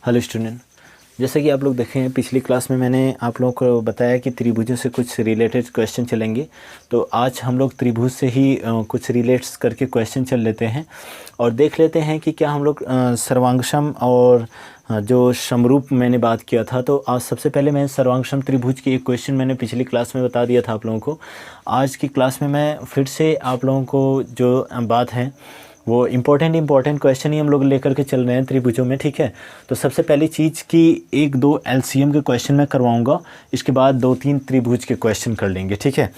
Hello student, जैसा कि आप लोग देखे हैं पिछली क्लास में मैंने आप लोगों को बताया कि त्रिभुजों से कुछ रिलेटेड क्वेश्चन चलेंगे। तो आज हम लोग त्रिभुज से ही कुछ रिलेट्स करके क्वेश्चन चल लेते हैं और देख लेते हैं कि क्या हम लोग सर्वांगसम और जो समरूप मैंने बात किया था। तो आज सबसे पहले मैं सर्वांगसम त्रिभुज की एक क्वेश्चन मैंने पिछली क्लास में बता दिया था आप लोगों को। आज की क्लास में मैं फिर से आप लोगों को जो बात है वो इम्पोर्टेंट क्वेश्चन ही हम लोग लेकर के चल रहे हैं त्रिभुजों में, ठीक है। तो सबसे पहली चीज़ कि एक दो एलसीएम के क्वेश्चन मैं करवाऊंगा, इसके बाद दो तीन त्रिभुज के क्वेश्चन कर लेंगे, ठीक है।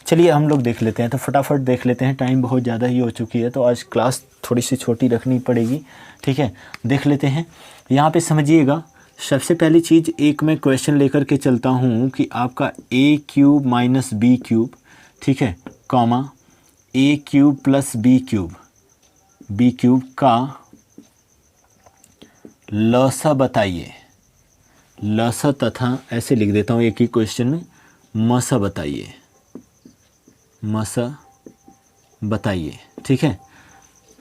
चलिए हम लोग देख लेते हैं, तो फटाफट देख लेते हैं, टाइम बहुत ज़्यादा ही हो चुकी है तो आज क्लास थोड़ी सी छोटी रखनी पड़ेगी, ठीक है। देख लेते हैं, यहाँ पर समझिएगा। सबसे पहली चीज़ एक मैं क्वेश्चन लेकर के चलता हूँ कि आपका ए क्यूब माइनस बी क्यूब, ठीक है, कॉमा ए क्यूब प्लस बी क्यूब का लसा बताइए। लसा तथा ऐसे लिख देता हूँ एक ही क्वेश्चन में, मसा बताइए, मसा बताइए, ठीक है।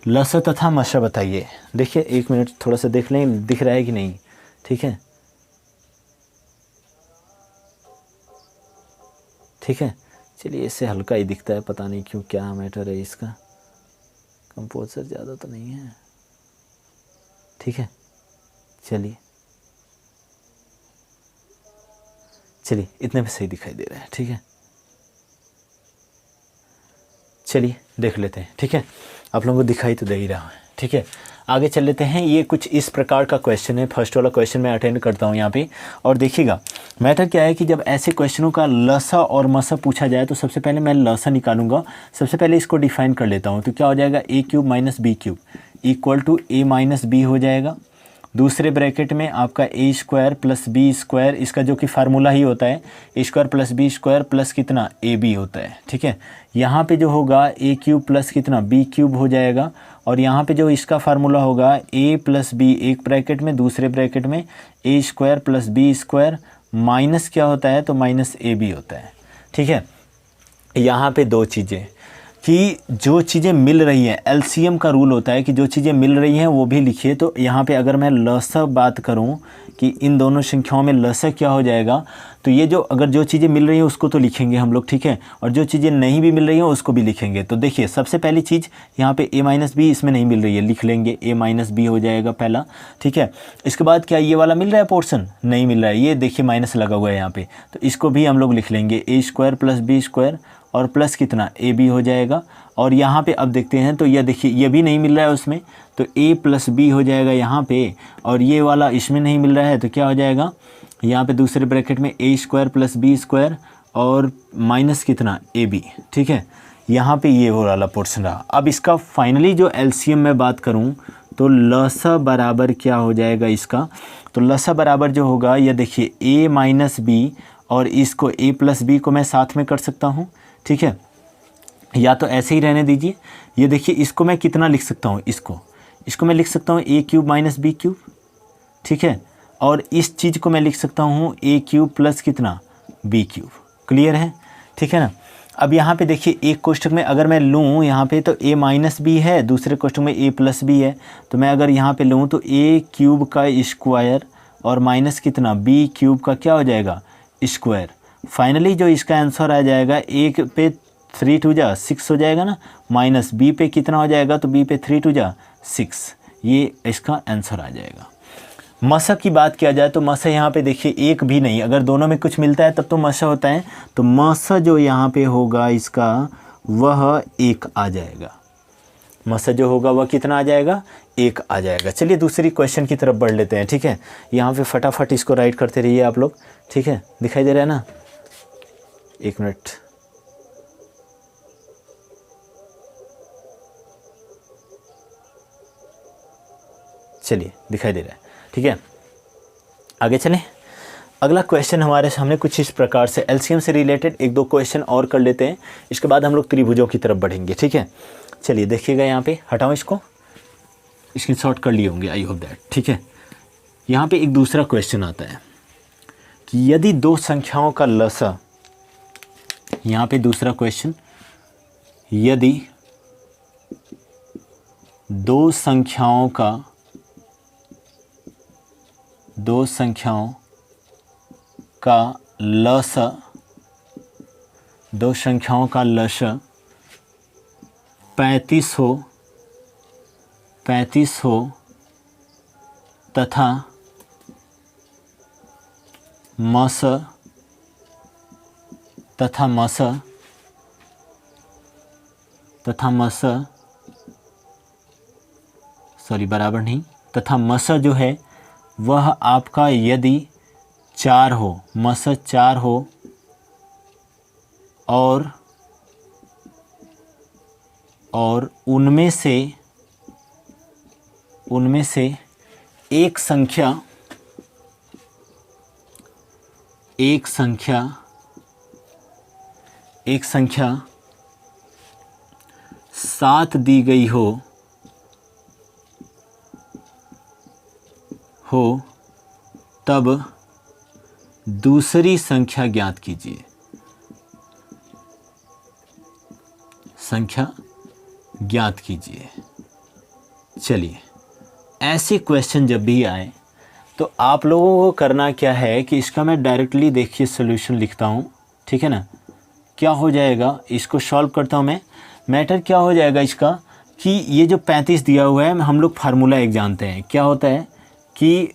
लसा तथा मसा बताइए। देखिए एक मिनट थोड़ा सा देख लें दिख रहा है कि नहीं, ठीक है, ठीक है। चलिए इससे हल्का ही दिखता है, पता नहीं क्यों, क्या मैटर है इसका, कंपोजर ज़्यादा तो नहीं है, ठीक है। चलिए इतने में सही दिखाई दे रहा है, ठीक है। चलिए देख लेते हैं, ठीक है। आप लोगों को दिखाई तो दे ही रहा है, ठीक है। आगे चल लेते हैं। ये कुछ इस प्रकार का क्वेश्चन है। फर्स्ट वाला क्वेश्चन मैं अटेंड करता हूँ यहाँ पे, और देखिएगा मैटर क्या है कि जब ऐसे क्वेश्चनों का लसा और मसा पूछा जाए तो सबसे पहले मैं लसा निकालूंगा। सबसे पहले इसको डिफाइन कर लेता हूँ, तो क्या हो जाएगा, A cube minus B cube equal to A minus B हो जाएगा। दूसरे ब्रैकेट में आपका A square plus B square, इसका जो कि फार्मूला ही होता है, A square plus B square plus कितना ए बी होता है, ठीक है। यहाँ पे जो होगा ए क्यूब प्लस कितना बी क्यूब हो जाएगा, और यहाँ पे जो इसका फार्मूला होगा ए प्लस बी एक ब्रैकेट में, दूसरे ब्रैकेट में A square plus B square minus क्या होता है, तो माइनस ए बी होता है, ठीक है। यहाँ पे दो चीज़ें कि जो चीज़ें मिल रही हैं, एलसीएम का रूल होता है कि जो चीज़ें मिल रही हैं वो भी लिखिए। तो यहाँ पे अगर मैं लसा बात करूँ कि इन दोनों संख्याओं में लसा क्या हो जाएगा, तो ये जो अगर जो चीज़ें मिल रही हैं उसको तो लिखेंगे हम लोग, ठीक है, और जो चीज़ें नहीं भी मिल रही हैं उसको भी लिखेंगे। तो देखिए सबसे पहली चीज़ यहाँ पे a माइनस बी इसमें नहीं मिल रही है, लिख लेंगे a माइनस बी हो जाएगा पहला, ठीक है। इसके बाद क्या ये वाला मिल रहा है पोर्शन, नहीं मिल रहा है, ये देखिए माइनस लगा हुआ है यहाँ पे, तो इसको भी हम लोग लिख लेंगे ए स्क्वायर प्लस बी स्क्वायर और प्लस कितना ए बी हो जाएगा। और यहाँ पे अब देखते हैं, तो यह देखिए ये भी नहीं मिल रहा है उसमें, तो ए प्लस बी हो जाएगा यहाँ पे, और ये वाला इसमें नहीं मिल रहा है तो क्या हो जाएगा, यहाँ पे दूसरे ब्रैकेट में A square plus B square और माइनस कितना ए बी, ठीक है। यहाँ पे ये हो वाला पोर्शन रहा। अब इसका फाइनली जो एलसीएम में बात करूँ तो लसा बराबर क्या हो जाएगा इसका, तो लसा बराबर जो होगा, यह देखिए ए माइनस बी और इसको ए प्लस बी को मैं साथ में कर सकता हूँ, ठीक है, या तो ऐसे ही रहने दीजिए। ये देखिए इसको मैं कितना लिख सकता हूँ, इसको मैं लिख सकता हूँ ए क्यूब माइनस बी क्यूब, ठीक है, और इस चीज़ को मैं लिख सकता हूँ ए क्यूब प्लस कितना बी क्यूब। क्लियर है, ठीक है ना। अब यहाँ पे देखिए एक कोष्ठक में अगर मैं लूँ यहाँ पे, तो ए माइनस बी है, दूसरे कोष्ठक में ए प्लस बी है, तो मैं अगर यहाँ पे लूँ तो ए क्यूब का स्क्वायर और माइनस कितना बी क्यूब का क्या हो जाएगा स्क्वायर। फाइनली जो इसका आंसर आ जाएगा, एक पे 3 टू जा 6 हो जाएगा ना, माइनस बी पे कितना हो जाएगा, तो बी पे 3 टू जा 6, ये इसका आंसर आ जाएगा। मसा की बात किया जाए तो मसा यहाँ पे देखिए एक भी नहीं, अगर दोनों में कुछ मिलता है तब तो मसा होता है, तो मसा जो यहाँ पे होगा इसका वह एक आ जाएगा। मसा जो होगा वह कितना आ जाएगा, एक आ जाएगा। चलिए दूसरी क्वेश्चन की तरफ बढ़ लेते हैं, ठीक है। यहाँ पे फटाफट इसको राइट करते रहिए आप लोग, ठीक है, दिखाई दे रहा है ना, एक मिनट। चलिए दिखाई दे रहा है, ठीक है। आगे चलें। अगला क्वेश्चन हमारे सामने कुछ इस प्रकार से, एलसीएम से रिलेटेड एक दो क्वेश्चन और कर लेते हैं, इसके बाद हम लोग त्रिभुजों की तरफ बढ़ेंगे, ठीक है। चलिए देखिएगा यहाँ पे, हटाओ इसको, स्क्रीनशॉट कर लिए होंगे आई होप दैट, ठीक है। यहाँ पे एक दूसरा क्वेश्चन आता है कि यदि दो संख्याओं का लसा, यहाँ पे दूसरा क्वेश्चन, यदि दो संख्याओं का दो संख्याओं का लसा, दो संख्याओं का लसा 35 हो तथा मस जो है वह आपका यदि 4 हो, मस 4 हो और उनमें से एक संख्या 7 दी गई हो तब दूसरी संख्या ज्ञात कीजिए। चलिए, ऐसे क्वेश्चन जब भी आए तो आप लोगों को करना क्या है कि इसका मैं डायरेक्टली देखिए सॉल्यूशन लिखता हूँ, ठीक है ना। क्या हो जाएगा, इसको सॉल्व करता हूँ मैं। मैटर क्या हो जाएगा इसका कि ये जो 35 दिया हुआ है, हम लोग फार्मूला एक जानते हैं। क्या होता है कि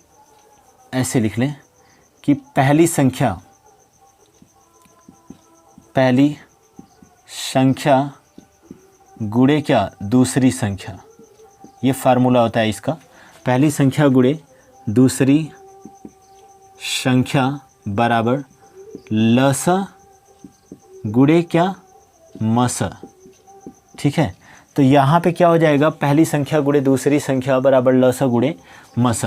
ऐसे लिख लें कि पहली संख्या गुणे क्या, दूसरी संख्या। ये फार्मूला होता है इसका, पहली संख्या गुणे दूसरी संख्या बराबर लसा गुणे क्या, मस। ठीक है, तो यहाँ पे क्या हो जाएगा, पहली संख्या गुणे दूसरी संख्या बराबर लसा गुणे मस।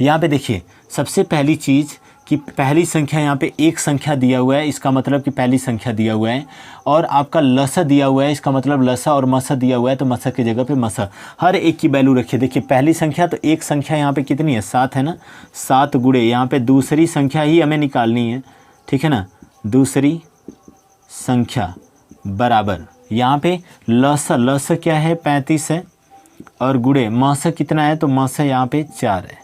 यहाँ पे देखिए सबसे पहली चीज़ कि पहली संख्या, यहाँ पे एक संख्या दिया हुआ है, इसका मतलब कि पहली संख्या दिया हुआ है, और आपका लसा दिया हुआ है, इसका मतलब लसा, और मसा दिया हुआ है तो मसा की जगह पे मसा। हर एक की वैल्यू रखिए। देखिए पहली संख्या तो एक संख्या यहाँ पे कितनी है, 7 है ना, 7 गुणे यहाँ पे दूसरी संख्या ही हमें निकालनी है, ठीक है ना। दूसरी संख्या बराबर यहाँ पे लसा क्या है, 35 है, और गुणे मसा कितना है, तो मसा यहाँ पे 4 है,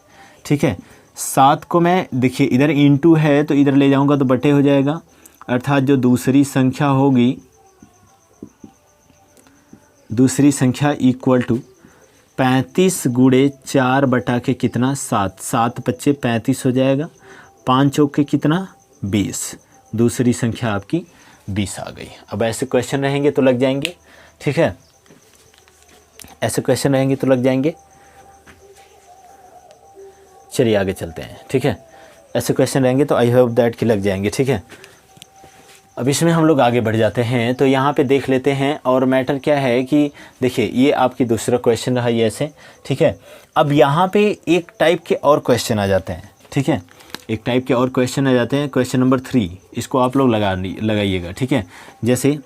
ठीक है। 7 को मैं देखिए इधर इंटू है तो इधर ले जाऊंगा तो बटे हो जाएगा, अर्थात जो दूसरी संख्या होगी, दूसरी संख्या इक्वल टू 35 गुणे 4 बटा के कितना, 7, 7 पच्चे 35 हो जाएगा, 5 चौके कितना, 20। दूसरी संख्या आपकी 20 आ गई। अब ऐसे क्वेश्चन रहेंगे तो लग जाएंगे, ठीक है, ऐसे क्वेश्चन रहेंगे तो लग जाएंगे। चलिए आगे चलते हैं, ठीक है। ऐसे क्वेश्चन रहेंगे तो आई होप दैट कि लग जाएंगे, ठीक है। अब इसमें हम लोग आगे बढ़ जाते हैं, तो यहाँ पे देख लेते हैं। और मैटर क्या है कि देखिए ये आपकी दूसरा क्वेश्चन रहा ये ऐसे, ठीक है। अब यहाँ पे एक टाइप के और क्वेश्चन आ जाते हैं, ठीक है, एक टाइप के और क्वेश्चन आ जाते हैं। क्वेश्चन नंबर 3, इसको आप लोग लगाइएगा, ठीक है। जैसे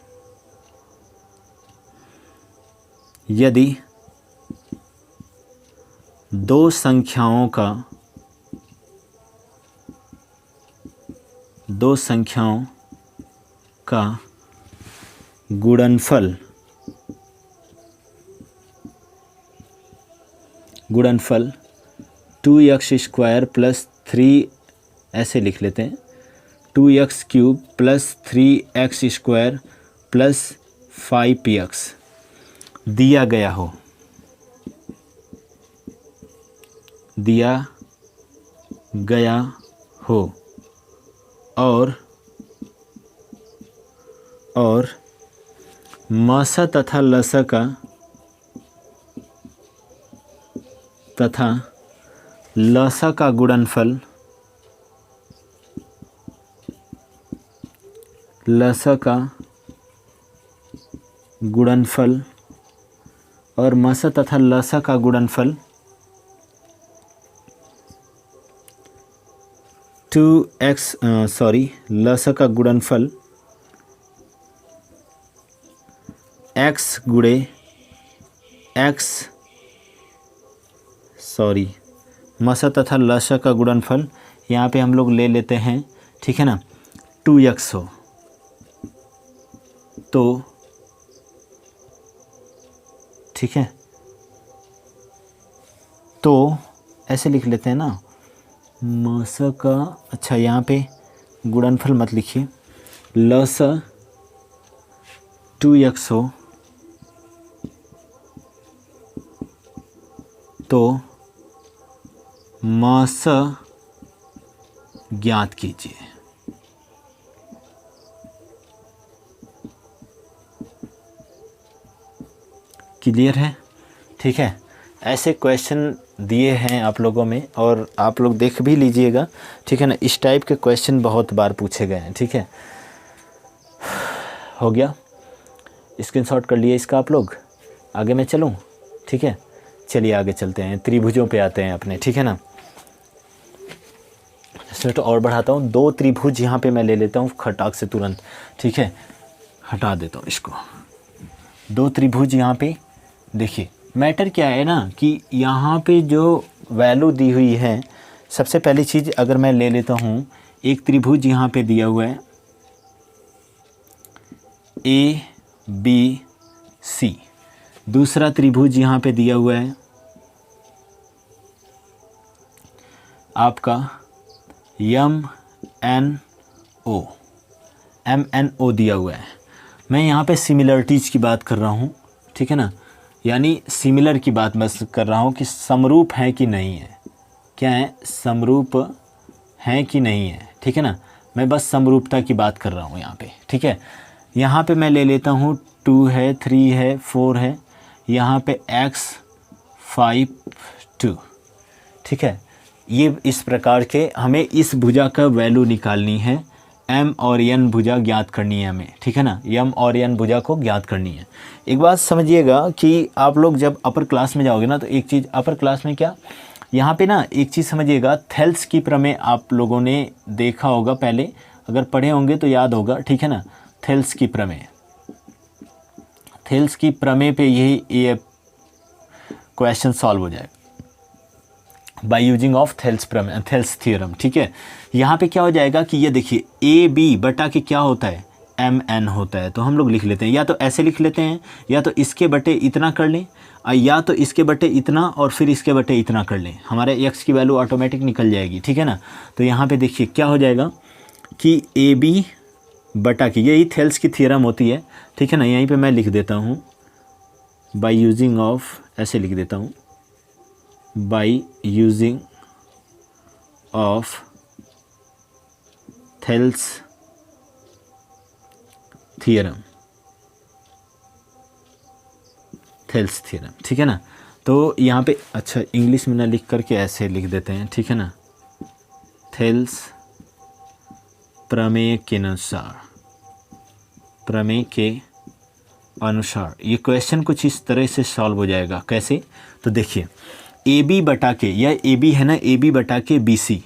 यदि दो संख्याओं का गुणनफल 2x² प्लस 3, ऐसे लिख लेते हैं, 2x³ plus 3x² plus 5px दिया गया हो और मसा तथा लसा का गुणनफल और मसा तथा लसा का गुणनफल 2x लसा का गुणनफल x गुणे मसा तथा लसा का गुणनफल यहाँ पे हम लोग ले लेते हैं, ठीक है ना, 2x हो तो, ठीक है, तो ऐसे लिख लेते हैं ना, मस का, अच्छा यहाँ पे गुणनफल मत लिखिए, लस 2x हो तो मस ज्ञात कीजिए। क्लियर है? ठीक है, ऐसे क्वेश्चन दिए हैं आप लोगों में और आप लोग देख भी लीजिएगा, ठीक है ना। इस टाइप के क्वेश्चन बहुत बार पूछे गए हैं, ठीक है। हो गया, स्क्रीनशॉट कर लिए इसका आप लोग। आगे मैं चलूँ? ठीक है, चलिए आगे चलते हैं, त्रिभुजों पे आते हैं अपने, ठीक है ना। तो और बढ़ाता हूँ, 2 त्रिभुज यहाँ पे मैं ले लेता हूँ खटाक से तुरंत, ठीक है, हटा देता हूँ इसको। 2 त्रिभुज यहाँ पे देखिए, मैटर क्या है ना कि यहाँ पे जो वैल्यू दी हुई है, सबसे पहली चीज़ अगर मैं ले लेता हूँ, एक त्रिभुज यहाँ पे दिया हुआ है ABC, दूसरा त्रिभुज यहाँ पे दिया हुआ है आपका MNO दिया हुआ है। मैं यहाँ पे सिमिलरिटीज़ की बात कर रहा हूँ, ठीक है ना, यानी सिमिलर की बात बस कर रहा हूँ कि समरूप है कि नहीं है। क्या है? समरूप हैं कि नहीं है, ठीक है ना। मैं बस समरूपता की बात कर रहा हूँ यहाँ पे, ठीक है। यहाँ पे मैं ले लेता हूँ 2 है, 3 है, 4 है, यहाँ पे x 5 2, ठीक है। ये इस प्रकार के हमें इस भुजा का वैल्यू निकालनी है, m और n भुजा ज्ञात करनी है हमें, ठीक है ना। m और n भुजा को ज्ञात करनी है। एक बात समझिएगा कि आप लोग जब अपर क्लास में जाओगे ना, तो एक चीज़ अपर क्लास में क्या, यहाँ पे ना एक चीज़ समझिएगा, थेल्स की प्रमेय आप लोगों ने देखा होगा पहले, अगर पढ़े होंगे तो याद होगा, ठीक है ना। थेल्स की प्रमेय, थेल्स की प्रमेय पे यही ये क्वेश्चन सॉल्व हो जाएगा बाय यूजिंग ऑफ थेल्स प्रमेय, थेल्स थ्योरम, ठीक है। यहाँ पे क्या हो जाएगा कि ये देखिए AB बटा के क्या होता है, MN होता है। तो हम लोग लिख लेते हैं, या तो ऐसे लिख लेते हैं, या तो इसके बटे इतना कर लें, या तो इसके बटे इतना और फिर इसके बटे इतना कर लें, हमारे x की वैल्यू ऑटोमेटिक निकल जाएगी, ठीक है ना। तो यहाँ पे देखिए क्या हो जाएगा कि AB बटा की, यही थेल्स की थ्योरम होती है, ठीक है ना। यहीं पे मैं लिख देता हूँ बाय यूजिंग ऑफ, ऐसे लिख देता हूँ, by using of Thales theorem, Thales theorem, ठीक है ना। तो यहाँ पे अच्छा इंग्लिश में ना लिख करके ऐसे लिख देते हैं, ठीक है ना, थेल्स प्रमेय के अनुसार, प्रमेय के अनुसार ये क्वेश्चन कुछ इस तरह से सॉल्व हो जाएगा। कैसे? तो देखिए AB बटा के, यह AB है ना, AB बटा के BC,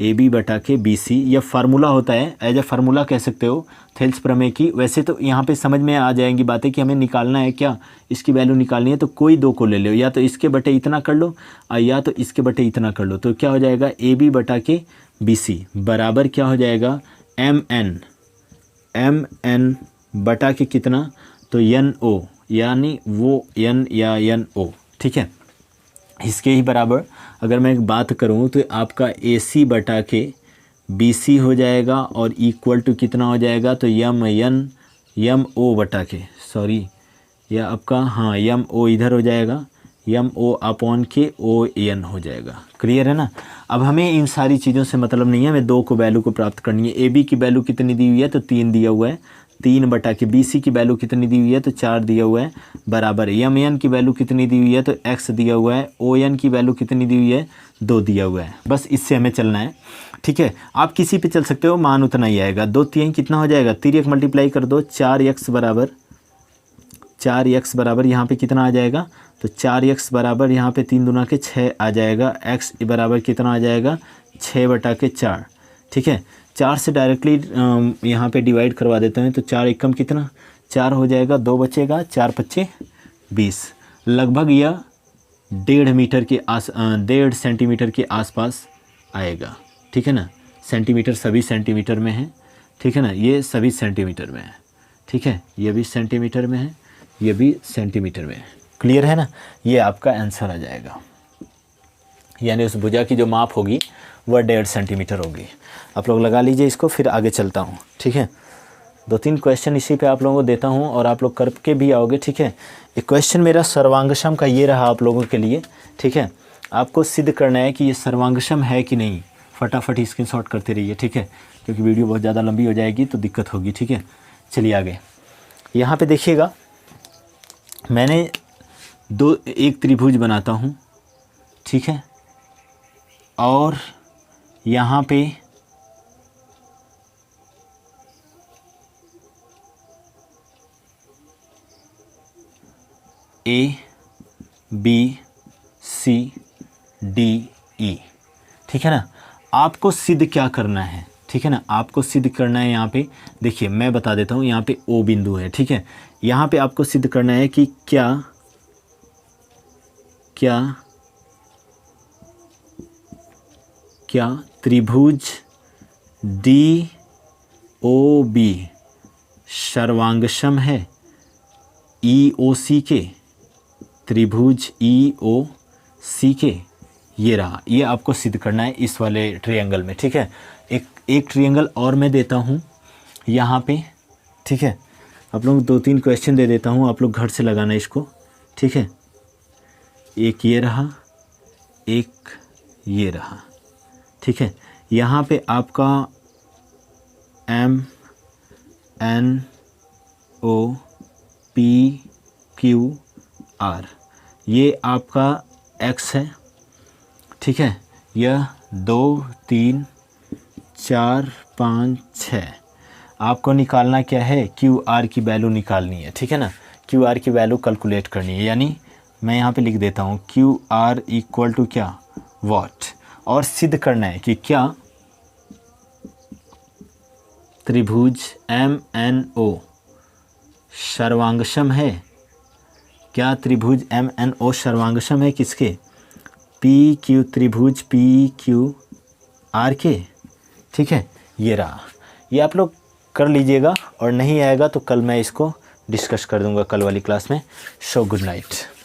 AB बटा के BC यह फार्मूला होता है, एज ए फार्मूला कह सकते हो थेल्स प्रमेय की। वैसे तो यहाँ पे समझ में आ जाएंगी बातें कि हमें निकालना है क्या, इसकी वैल्यू निकालनी है, तो कोई 2 को ले लो, या तो इसके बटे इतना कर लो या तो इसके बटे इतना कर लो। तो क्या हो जाएगा, AB बटा के BC बराबर क्या हो जाएगा, MN बटा के कितना, तो NO, यानी वो N या NO, ठीक है। इसके ही बराबर अगर मैं एक बात करूं तो आपका AC बटा के BC हो जाएगा और इक्वल टू कितना हो जाएगा, तो MO बटा के, सॉरी या आपका हाँ MO इधर हो जाएगा, MO अपॉन के ON हो जाएगा। क्लियर है ना। अब हमें इन सारी चीज़ों से मतलब नहीं है, हमें 2 को वैल्यू को प्राप्त करनी है। AB की वैल्यू कितनी दी हुई है, तो 3 दिया हुआ है, 3 बटा के BC की वैल्यू कितनी दी हुई है, तो 4 दिया हुआ है, बराबर MN की वैल्यू कितनी दी हुई है, तो X दिया हुआ है, ON की वैल्यू कितनी दी हुई है, 2 दिया हुआ है। बस इससे हमें चलना है, ठीक है। आप किसी पे चल सकते हो, मान उतना ही आएगा। 2 3 कितना हो जाएगा, 3 मल्टीप्लाई कर दो, 4x बराबर यहाँ पे कितना आ जाएगा, तो 4x बराबर यहाँ पे 3 दूना के 6 आ जाएगा, x बराबर कितना आ जाएगा, 6 बटा के 4, ठीक है। 4 से डायरेक्टली यहाँ पे डिवाइड करवा देते हैं, तो 4 एकम कितना, 4 हो जाएगा, 2 बचेगा, 4 पच्चे 20, लगभग यह 1.5 मीटर के 1.5 सेंटीमीटर के आसपास आएगा, ठीक है ना। सेंटीमीटर सभी सेंटीमीटर में है, ठीक है ना, ये सभी सेंटीमीटर में है, ठीक है, ये भी सेंटीमीटर में है, ये भी सेंटीमीटर में है। क्लियर है ना। ये आपका आंसर आ जाएगा, यानी उस भुजा की जो माप होगी वह 1.5 सेंटीमीटर होगी। आप लोग लगा लीजिए इसको, फिर आगे चलता हूँ। ठीक है, 2-3 क्वेश्चन इसी पे आप लोगों को देता हूँ और आप लोग करके भी आओगे। ठीक है, एक क्वेश्चन मेरा सर्वांगसम का ये रहा आप लोगों के लिए। ठीक है, आपको सिद्ध करना है कि ये सर्वांगसम है कि नहीं। फटाफट स्क्रीनशॉट करते रहिए। ठीक है, क्योंकि वीडियो बहुत ज़्यादा लंबी हो जाएगी तो दिक्कत होगी। ठीक है, चलिए आगे। यहाँ पे देखिएगा, मैंने एक त्रिभुज बनाता हूँ। ठीक है, और यहाँ पे A B C D E, ठीक है ना। आपको सिद्ध क्या करना है, ठीक है ना, आपको सिद्ध करना है। यहाँ पे देखिए मैं बता देता हूँ, यहाँ पे O बिंदु है। ठीक है, यहाँ पे आपको सिद्ध करना है कि क्या त्रिभुज DOB सर्वांगसम है EOC के, त्रिभुज EOC के। ये रहा, ये आपको सिद्ध करना है इस वाले ट्रायंगल में। ठीक है, एक ट्रायंगल और मैं देता हूँ यहाँ पे। ठीक है, आप लोग 2-3 क्वेश्चन दे देता हूँ, आप लोग घर से लगाना इसको। ठीक है, एक ये रहा, एक ये रहा। ठीक है, यहाँ पे आपका MNOPQR ये आपका X है। ठीक है, यह 2 3 4 5 6 आपको निकालना क्या है, QR की वैल्यू निकालनी है। ठीक है ना, QR की वैल्यू कैलकुलेट करनी है। यानी मैं यहाँ पे लिख देता हूँ QR इक्वल टू क्या, वॉट। और सिद्ध करना है कि क्या त्रिभुज MNO सर्वांगसम है, क्या त्रिभुज MNO सर्वांगसम है किसके, PQ त्रिभुज PQR के। ठीक है, ये रहा, ये आप लोग कर लीजिएगा और नहीं आएगा तो कल मैं इसको डिस्कस कर दूंगा कल वाली क्लास में। So good night.